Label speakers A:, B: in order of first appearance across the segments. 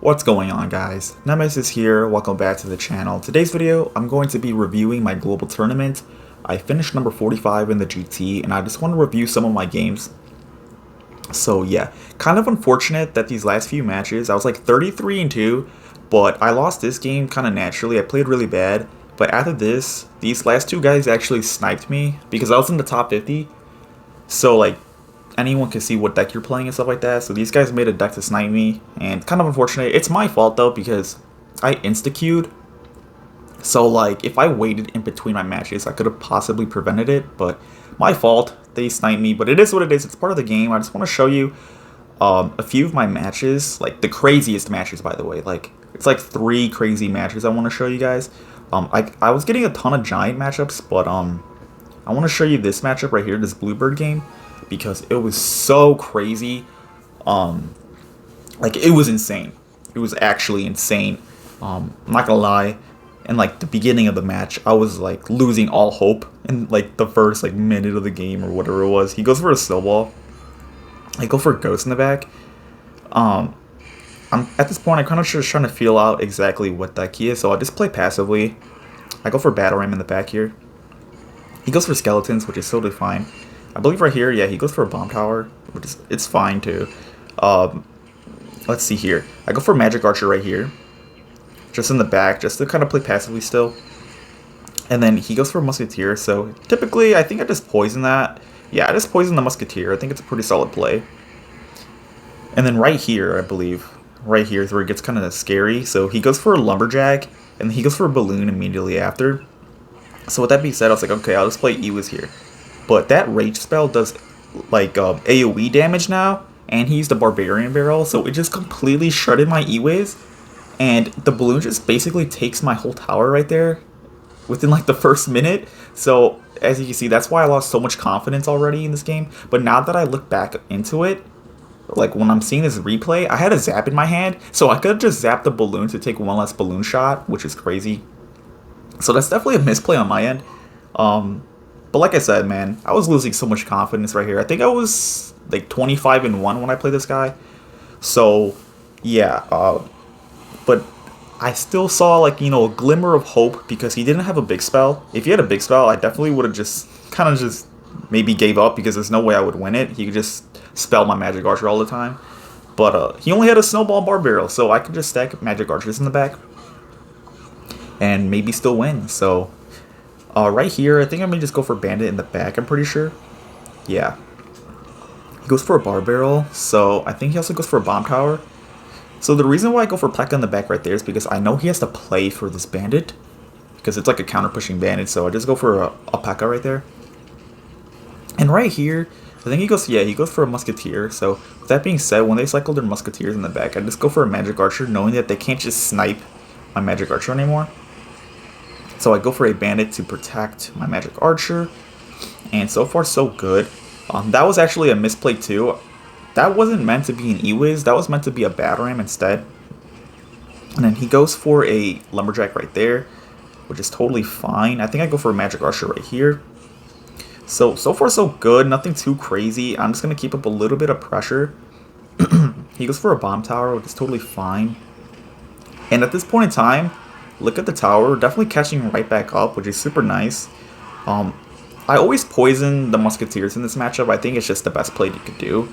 A: What's going on, guys? Nemesis here, welcome back to the channel. Today's video, I'm going to be reviewing my global tournament. I finished number 45 in the GT, and I just want to review some of my games. So yeah, kind of unfortunate that these last few matches, I was like 33-2, but I lost this game kind of naturally. I played really bad, but after this, these last two guys actually sniped me because I was in the top 50. So like, anyone can see what deck you're playing and stuff like that. So these guys made a deck to snipe me, and kind of unfortunate. It's my fault though because I insta-queued. So like if I waited in between my matches, I could have possibly prevented it, but my fault. They sniped me, but it is what it is. It's part of the game. I just want to show you a few of my matches, like the craziest matches, by the way. Like it's like 3 crazy matches I want to show you guys. I was getting a ton of giant matchups, but I want to show you this matchup right here, this Bluebird game, because it was so crazy. Like it was insane. It was actually insane. I'm not gonna lie. In like the beginning of the match, I was like losing all hope in like the first like minute of the game or whatever it was. He goes for a snowball. I go for a ghost in the back. I'm at this point, I'm kind of just trying to feel out exactly what deck he is, so I just play passively. I go for battle ram in the back here. He goes for skeletons, which is totally fine. I believe right here, yeah, he goes for a bomb tower, which is it's fine too. Let's see here. I go for magic archer right here, just in the back, just to kind of play passively still. And then he goes for a musketeer. So typically, I think I just poison that. Yeah, I just poison the musketeer. I think it's a pretty solid play. And then right here, I believe, right here is where it gets kind of scary. So he goes for a lumberjack, and he goes for a balloon immediately after. So with that being said, I was like, okay, I'll just play Ewiz here. But that rage spell does like AoE damage now, and he used a barbarian barrel, so it just completely shredded my Ewiz, and the balloon just basically takes my whole tower right there within like the first minute. So as you can see, that's why I lost so much confidence already in this game. But now that I look back into it, like when I'm seeing this replay, I had a zap in my hand, so I could have just zapped the balloon to take one less balloon shot, which is crazy. So that's definitely a misplay on my end. But like I said, man, I was losing so much confidence right here. I think I was like 25-1 when I played this guy. So yeah, but I still saw like, you know, a glimmer of hope because he didn't have a big spell. If he had a big spell, I definitely would have just kind of just maybe gave up because there's no way I would win it. He could just spell my magic archer all the time. But he only had a snowball bar barrel, so I could just stack magic archers in the back and maybe still win. So right here, I think I'm gonna just go for bandit in the back, I'm pretty sure. Yeah. He goes for a bar barrel, so I think he also goes for a bomb tower. So the reason why I go for P.E.K.K.A in the back right there is because I know he has to play for this bandit, because it's like a counter pushing bandit, so I just go for a P.E.K.K.A right there. And right here, I think he goes, yeah, he goes for a musketeer. So with that being said, when they cycle their musketeers in the back, I just go for a magic archer, knowing that they can't just snipe my magic archer anymore. So I go for a bandit to protect my magic archer, and so far so good. That was actually a misplay too. That wasn't meant to be an Ewiz, that was meant to be a battle ram instead. And then he goes for a lumberjack right there, which is totally fine. I think I go for a magic archer right here. So far so good, nothing too crazy. I'm just going to keep up a little bit of pressure. He goes for a bomb tower, which is totally fine. And at this point in time, look at the tower, definitely catching right back up, which is super nice. I always poison the musketeers in this matchup. I think it's just the best play you could do.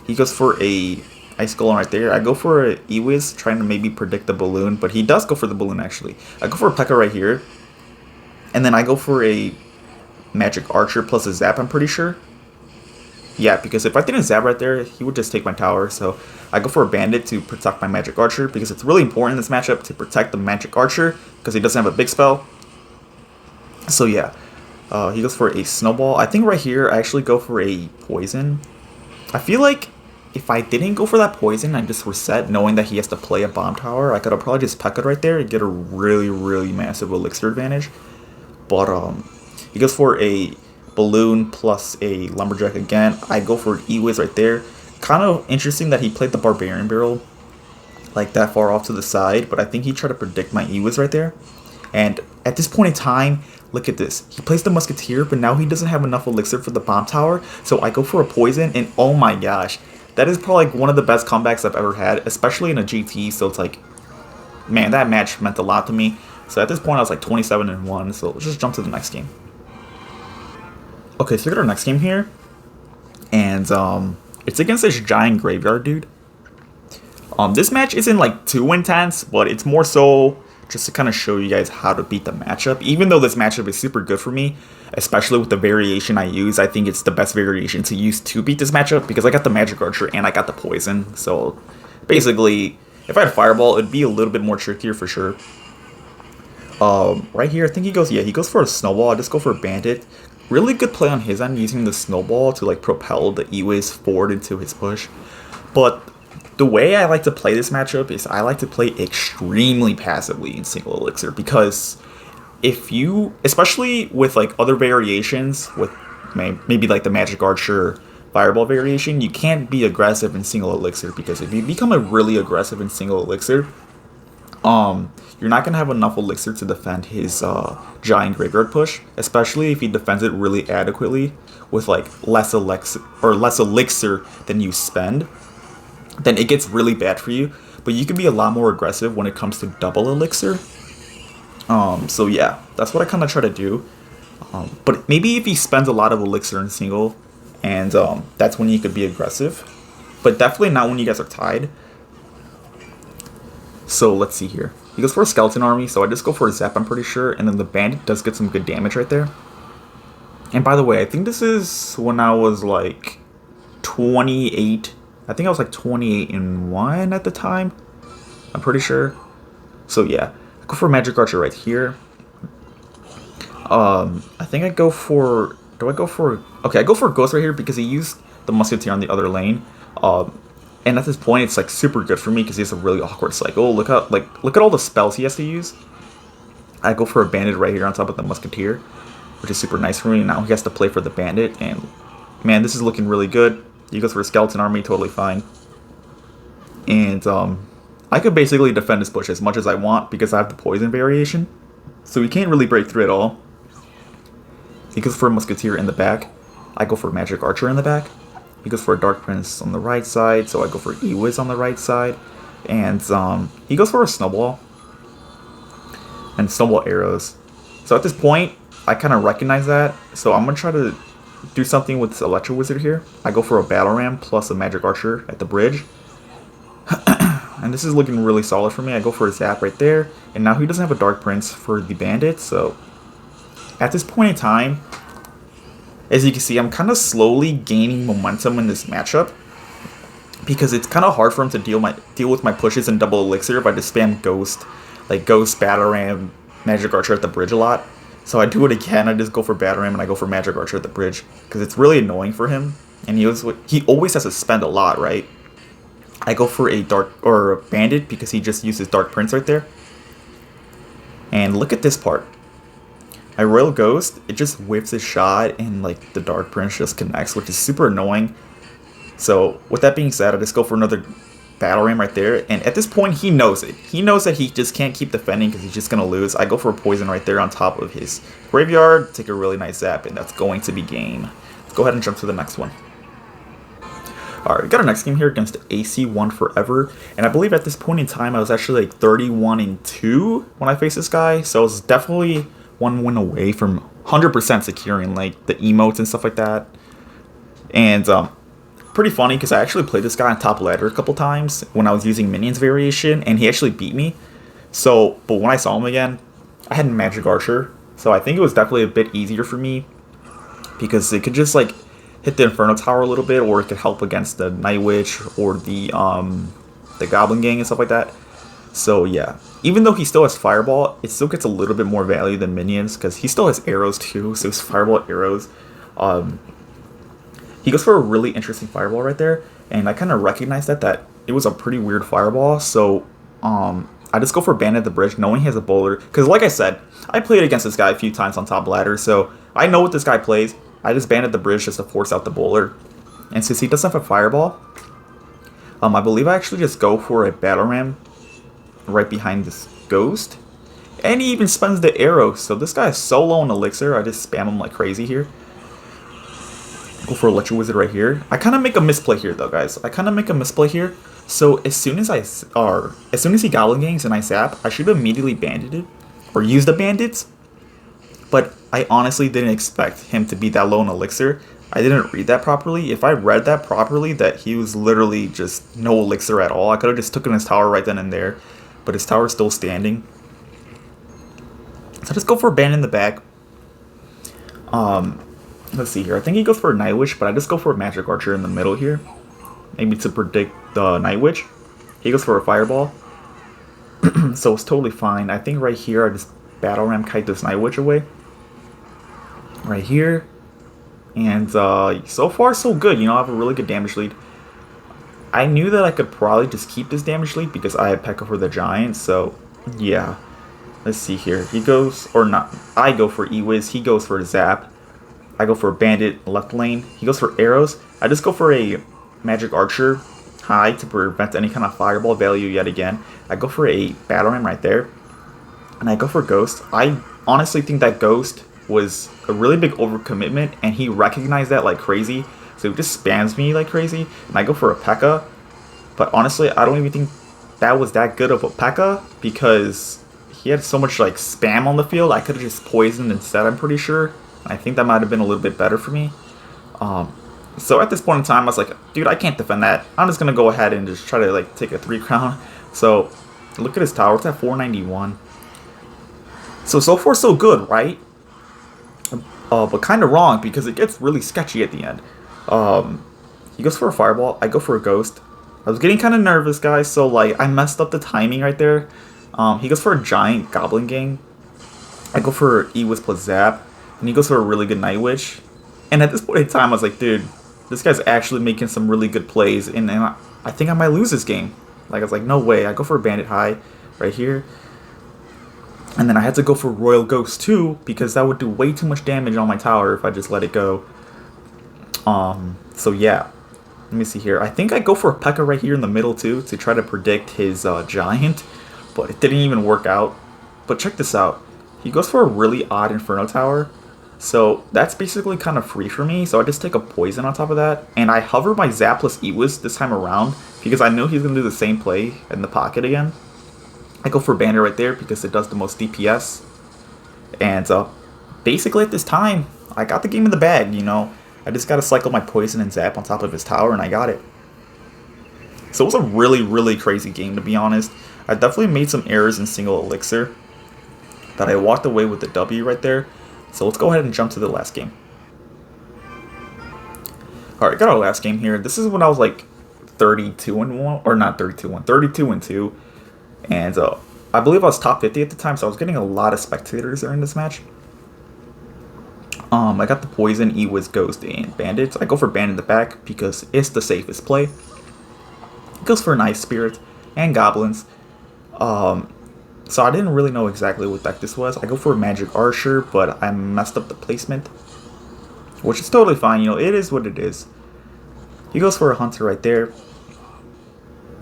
A: He goes for a ice golem right there. I go for a Ewiz, trying to maybe predict the balloon, but he does go for the balloon actually. I go for a P.E.K.K.A right here, and then I go for a magic archer plus a zap, I'm pretty sure. Yeah, because if I didn't zap right there, he would just take my tower. So I go for a bandit to protect my magic archer, because it's really important in this matchup to protect the magic archer, because he doesn't have a big spell. So yeah, he goes for a snowball. I think right here I actually go for a poison. I feel like if I didn't go for that poison, I just reset knowing that he has to play a bomb tower. I could have probably just P.E.K.K.A right there and get a really, really massive elixir advantage. But he goes for a balloon plus a lumberjack again. I go for an Ewiz right there. Kind of interesting that he played the barbarian barrel like that far off to the side, but I think he tried to predict my Ewiz right there. And at this point in time, look at this. He plays the musketeer, but now he doesn't have enough elixir for the bomb tower, so I go for a poison, and oh my gosh, that is probably like one of the best comebacks I've ever had, especially in a GT. So it's like, man, that match meant a lot to me. So at this point, I was like 27-1. So let's just jump to the next game. Okay, so we got our next game here, and it's against this giant graveyard dude. This match isn't like too intense, but it's more so just to kind of show you guys how to beat the matchup. Even though this matchup is super good for me, especially with the variation I use, I think it's the best variation to use to beat this matchup because I got the Magic Archer and I got the Poison. So basically, if I had Fireball, it'd be a little bit more trickier for sure. Right here, I think he goes for a Snowball. I just go for a Bandit. Really good play on his end using the Snowball to like propel the E-Ways forward into his push. But the way I like to play this matchup is I like to play extremely passively in single elixir because if you, especially with like other variations, with maybe like the Magic Archer Fireball variation, you can't be aggressive in single elixir because if you become a really aggressive in single elixir, you're not gonna have enough elixir to defend his giant graveyard push, especially if he defends it really adequately with like less elixir than you spend. Then it gets really bad for you. But you can be a lot more aggressive when it comes to double elixir. So yeah, that's what I kind of try to do. But maybe if he spends a lot of elixir in single, and that's when you could be aggressive. But definitely not when you guys are tied. So let's see here. He goes for a Skeleton Army, so I just go for a Zap, I'm pretty sure. And then the Bandit does get some good damage right there. And by the way, I think this is when I was like 28. I think I was like 28-1 at the time. I'm pretty sure. So yeah, I go for Magic Archer right here. I think I go for... Do I go for... Okay, I go for Ghost right here because he used the Musketeer on the other lane. And at this point, it's like super good for me because he has a really awkward cycle. Look at all the spells he has to use. I go for a Bandit right here on top of the Musketeer, which is super nice for me. Now he has to play for the Bandit, and man, this is looking really good. He goes for a Skeleton Army, totally fine. And I could basically defend his push as much as I want because I have the Poison variation. So he can't really break through at all. He goes for a Musketeer in the back. I go for a Magic Archer in the back. He goes for a Dark Prince on the right side, so I go for E-Wiz on the right side. And he goes for a Snowball. And Snowball arrows. So at this point, I kind of recognize that. So I'm going to try to do something with this Electro Wizard here. I go for a Battle Ram plus a Magic Archer at the bridge. And this is looking really solid for me. I go for a Zap right there. And now he doesn't have a Dark Prince for the Bandit. So at this point in time, as you can see, I'm kind of slowly gaining momentum in this matchup. Because it's kind of hard for him to deal with my pushes and double elixir if I just spam Ghost. Like Ghost, Battle Ram, Magic Archer at the bridge a lot. So I do it again, I just go for Battle Ram and I go for Magic Archer at the bridge. Because it's really annoying for him. And he always has to spend a lot, right? I go for a Bandit because he just uses Dark Prince right there. And look at this part. I Royal Ghost, it just whips his shot and like the Dark Prince just connects, which is super annoying. So with that being said, I just go for another Battle Ram right there. And at this point, he knows it. He knows that he just can't keep defending because he's just going to lose. I go for a Poison right there on top of his graveyard. Take a really nice Zap, and that's going to be game. Let's go ahead and jump to the next one. Alright, we got our next game here against AC1 Forever. And I believe at this point in time, I was actually like 31-2 when I faced this guy. So I was definitely one win away from 100% securing like the emotes and stuff like that. And pretty funny because I actually played this guy on top ladder a couple times when I was using Minions variation, and he actually beat me. So, but when I saw him again, I had Magic Archer, so I think it was definitely a bit easier for me because it could just like hit the Inferno Tower a little bit, or it could help against the Night Witch or the Goblin Gang and stuff like that. So yeah, even though he still has Fireball, it still gets a little bit more value than Minions because he still has arrows too. So his Fireball arrows. He goes for a really interesting Fireball right there, and I kind of recognized that it was a pretty weird Fireball, so I just go for Bandit at the bridge, knowing he has a bowler, because like I said, I played against this guy a few times on top ladder, so I know what this guy plays. I just Bandit the bridge just to force out the bowler, and since he doesn't have a Fireball, I believe I actually just go for a Battle Ram right behind this Ghost, and he even spends the arrow, so this guy is so low on elixir, I just spam him like crazy here. Go for Electro Wizard right here. I kind of make a misplay here though, guys. I kind of make a misplay here. So as soon as as soon as he Goblin Gangs and I zap, I should have immediately banded it or used the bandits. But I honestly didn't expect him to be that low in elixir. I didn't read that properly. If I read that properly, that he was literally just no elixir at all, I could have just taken his tower right then and there. But his tower is still standing. So just go for a band in the back. Let's see here. I think he goes for a Night Witch, but I just go for a Magic Archer in the middle here. Maybe to predict the Night Witch. He goes for a Fireball. So it's totally fine. I think right here I just Battle Ram Kite this Night Witch away. Right here. And so far so good. You know, I have a really good damage lead. I knew that I could probably just keep this damage lead because I had P.E.K.K.A. for the Giant. So yeah. Let's see here. He goes, or not. I go for E-Wiz. He goes for a Zap. I go for a Bandit left lane. He goes for arrows. I just go for a Magic Archer high to prevent any kind of Fireball value yet again. I go for a Battle Ram right there. And I go for Ghost. I honestly think that Ghost was a really big overcommitment, and he recognized that like crazy. So he just spams me like crazy. And I go for a P.E.K.K.A. But honestly, I don't even think that was that good of a P.E.K.K.A. because he had so much like spam on the field. I could have just poisoned instead, I'm pretty sure. I think that might have been a little bit better for me. So at this point in time, I was like, dude, I can't defend that. I'm just going to go ahead and just try to like take a 3 crown. So look at his tower. It's at 491. So far so good, right? But kind of wrong because it gets really sketchy at the end. He goes for a Fireball. I go for a Ghost. I was getting kind of nervous, guys. So like I messed up the timing right there. He goes for a Giant Goblin Gang. I go for E-Wiz plus Zap. And he goes for a really good Night Witch. And at this point in time, I was like, dude, this guy's actually making some really good plays. And I think I might lose this game. Like, I was like, no way. I go for a Bandit High right here. And then I had to go for Royal Ghost too, because that would do way too much damage on my tower if I just let it go. So yeah. Let me see here. I think I go for a P.E.K.K.A. right here in the middle too, to try to predict his Giant. But it didn't even work out. But check this out. He goes for a really odd Inferno Tower. So that's basically kind of free for me. So I just take a Poison on top of that. And I hover my Zap plus E-Wiz this time around, because I know he's going to do the same play in the pocket again. I go for Banner right there because it does the most DPS. And basically at this time, I got the game in the bag, you know. I just got to cycle my Poison and Zap on top of his tower, and I got it. So it was a really, really crazy game, to be honest. I definitely made some errors in single elixir that I walked away with the W right there. So let's go ahead and jump to the last game. Alright, got our last game here. This is when I was like 32-1, or not 32-1, 32-2. And I believe I was top 50 at the time, so I was getting a lot of spectators during this match. I got the Poison, E-Wiz, Ghost, and Bandits. I go for Bandit in the back because it's the safest play. It goes for Nice Spirit and Goblins. So I didn't really know exactly what deck this was. I go for a Magic Archer, but I messed up the placement, which is totally fine. You know, it is what it is. He goes for a Hunter right there.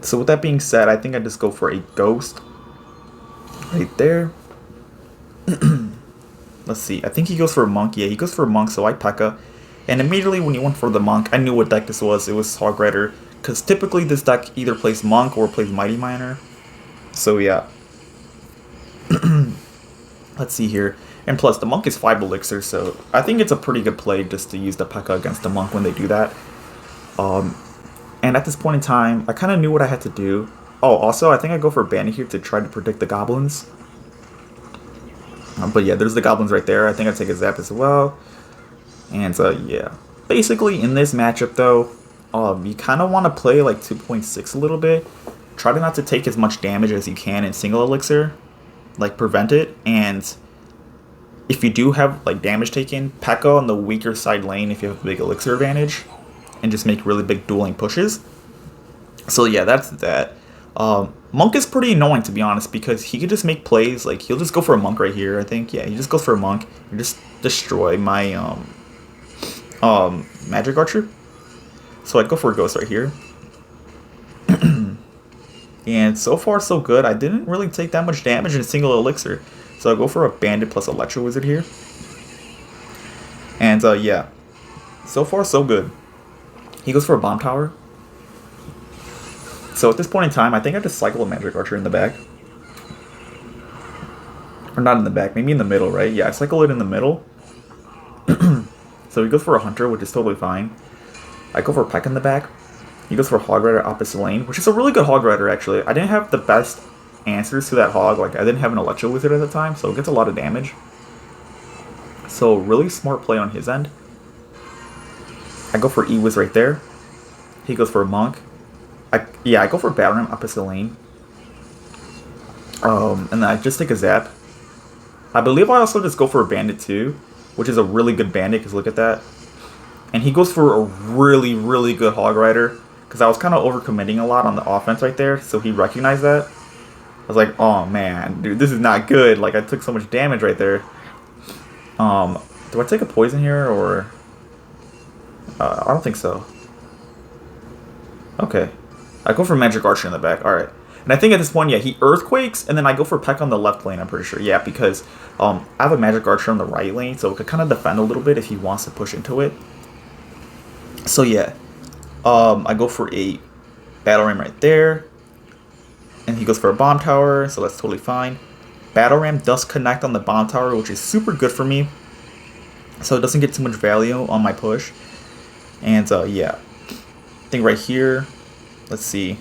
A: So with that being said, I think I just go for a Ghost right there. Let's see. I think he goes for a Monk. Yeah, he goes for a Monk, so I P.E.K.K.A. And immediately when he went for the Monk, I knew what deck this was. It was Hog Rider, because typically this deck either plays Monk or plays Mighty Miner. So yeah. Let's see here. And plus, the Monk is 5 elixir, so I think it's a pretty good play just to use the P.E.K.K.A. against the Monk when they do that. And at this point in time, I kind of knew what I had to do. Oh, also, I think I go for a Bandit here to try to predict the Goblins. But yeah, there's the Goblins right there. I think I take a Zap as well. And yeah. Basically, in this matchup, though, you kind of want to play like 2.6 a little bit. Try to not to take as much damage as you can in single elixir. Like, prevent it. And if you do have like damage taken, P.E.K.K.A. on the weaker side lane if you have a big elixir advantage. And just make really big dueling pushes. So yeah, that's that. Monk is pretty annoying, to be honest, because he could just make plays. Like, he'll just go for a Monk right here, I think. Yeah, he just goes for a Monk and just destroy my Magic Archer. So I'd go for a Ghost right here. And so far, so good. I didn't really take that much damage in a single elixir. So I go for a Bandit plus Electro Wizard here. And yeah. So far, so good. He goes for a bomb tower. So at this point in time, I think I just cycle a magic archer in the back. Or not in the back, maybe in the middle, right? Yeah, I cycle it in the middle. So he goes for a hunter, which is totally fine. I go for a peck in the back. He goes for a hog rider opposite lane, which is a really good hog rider, actually. I didn't have the best answers to that hog. Like, I didn't have an electro wizard at the time, so it gets a lot of damage. So, really smart play on his end. I go for E-Wiz right there. He goes for a monk. I go for a battle ram opposite lane. And then I just take a zap. I believe I also just go for a bandit too, which is a really good bandit, because look at that. And he goes for a really, really good hog rider, because I was kind of overcommitting a lot on the offense right there, so he recognized that. I was like, oh man, dude, this is not good. Like, I took so much damage right there. Do I take a poison here, or... I don't think so. Okay. I go for Magic Archer in the back, alright. And I think at this point, yeah, he Earthquakes, and then I go for Peck on the left lane, I'm pretty sure. Yeah, because I have a Magic Archer on the right lane, so it could kind of defend a little bit if he wants to push into it. So yeah, I go for a Battle Ram right there. And he goes for a Bomb Tower, so that's totally fine. Battle Ram does connect on the Bomb Tower, which is super good for me. So it doesn't get too much value on my push. And yeah, I think right here, let's see.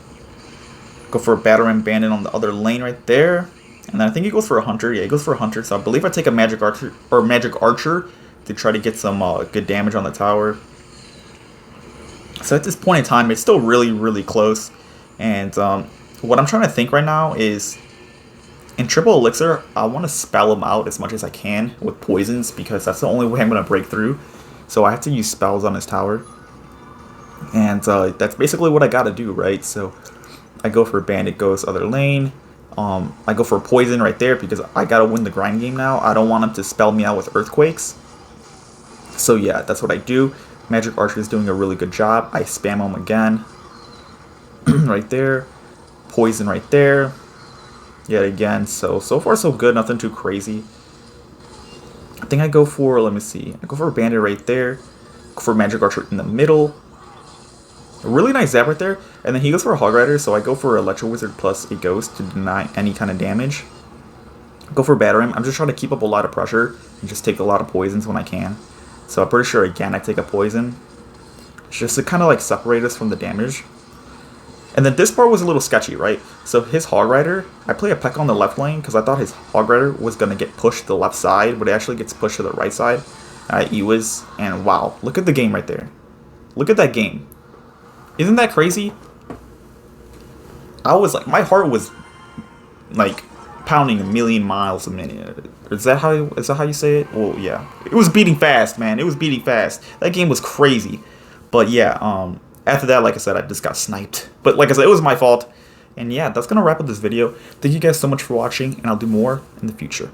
A: Go for a Battle Ram Bandit on the other lane right there. And then I think he goes for a Hunter. Yeah, he goes for a Hunter. So I believe I take a Magic Archer to try to get some good damage on the tower. So at this point in time, it's still really, really close. And what I'm trying to think right now is, in Triple Elixir, I want to spell him out as much as I can with poisons, because that's the only way I'm going to break through. So I have to use spells on his tower. And that's basically what I got to do, right? So I go for Bandit, goes other lane. I go for Poison right there, because I got to win the grind game now. I don't want him to spell me out with Earthquakes. So yeah, that's what I do. Magic Archer is doing a really good job. I spam him again. Right there. Poison right there. Yet again. So far so good. Nothing too crazy. I think I go for, let me see. I go for a Bandit right there. Go for Magic Archer in the middle. A really nice zap right there. And then he goes for a Hog Rider, so I go for Electro Wizard plus a Ghost to deny any kind of damage. Go for Battle Ram. I'm just trying to keep up a lot of pressure and just take a lot of poisons when I can. So I'm pretty sure again I take a poison, just to kind of like separate us from the damage. And then this part was a little sketchy, right? So his Hog Rider, I play a Peck on the left lane because I thought his Hog Rider was going to get pushed to the left side, but it actually gets pushed to the right side. E-Wiz, and wow, look at the game right there. Look at that game. Isn't that crazy? I was like, my heart was like pounding a million miles a minute. Is that how you say it? Well, yeah. It was beating fast, man. It was beating fast. That game was crazy. But yeah, after that, like I said, I just got sniped. But like I said, it was my fault. And yeah, that's gonna wrap up this video. Thank you guys so much for watching, and I'll do more in the future.